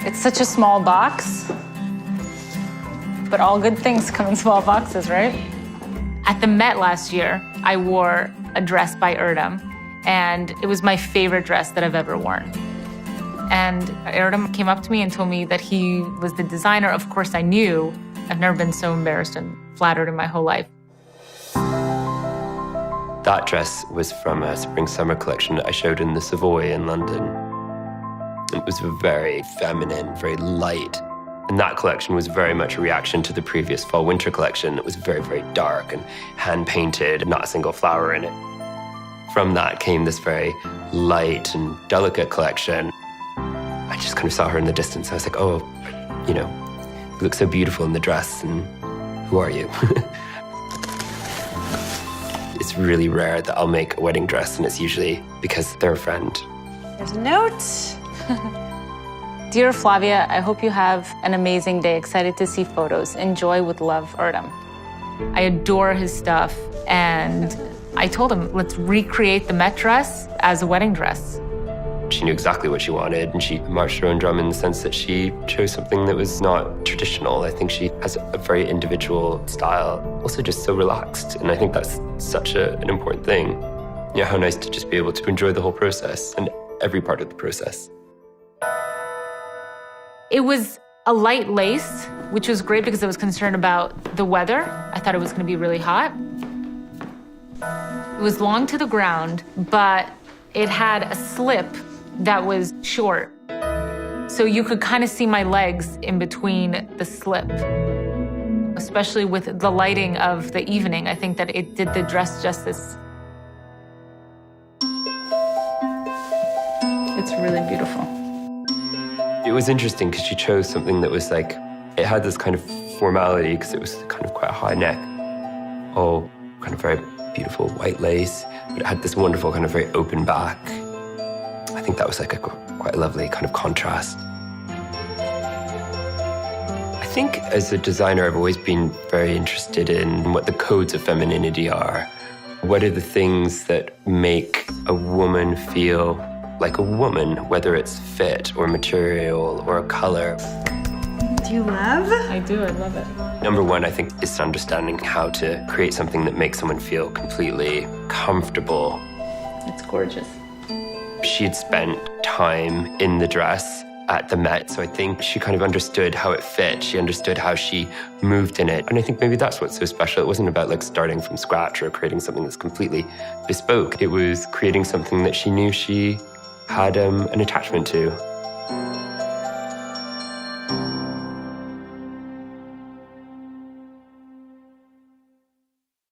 It's such a small box, but all good things come in small boxes, right? At the Met last year, I wore a dress by Erdem, and it was my favorite dress that I've ever worn. And Erdem came up to me and told me that he was the designer. Of course, I knew. I've never been so embarrassed and flattered in my whole life. That dress was from a spring-summer collection that I showed in the Savoy in London. It was very feminine, very light. And that collection was very much a reaction to the previous fall-winter collection that was very, very dark and hand-painted, not a single flower in it. From that came this very light and delicate collection. I just kind of saw her in the distance. I was like, oh, you know, you look so beautiful in the dress, and who are you? It's really rare that I'll make a wedding dress, and it's usually because they're a friend. There's a note. Dear Flavia, I hope you have an amazing day. Excited to see photos. Enjoy with love, Erdem. I adore his stuff, and I told him, let's recreate the Met dress as a wedding dress. She knew exactly what she wanted, and she marched her own drum in the sense that she chose something that was not traditional. I think she has a very individual style, also just so relaxed, and I think that's such an important thing. You know, how nice to just be able to enjoy the whole process and every part of the process. It was a light lace, which was great because I was concerned about the weather. I thought it was going to be really hot. It was long to the ground, but it had a slip that was short. So you could kind of see my legs in between the slip. Especially with the lighting of the evening, I think that it did the dress justice. It's really beautiful. It was interesting because she chose something that was like, it had this kind of formality because it was kind of quite a high neck. All kind of very beautiful white lace, but it had this wonderful kind of very open back. I think that was like quite a lovely kind of contrast. I think as a designer, I've always been very interested in what the codes of femininity are. What are the things that make a woman feel like a woman, whether it's fit or material or color. Do you love? I do, I love it. Number one, I think, is understanding how to create something that makes someone feel completely comfortable. It's gorgeous. She had spent time in the dress at the Met, so I think she kind of understood how it fit. She understood how she moved in it. And I think maybe that's what's so special. It wasn't about like starting from scratch or creating something that's completely bespoke. It was creating something that she knew she had an attachment to.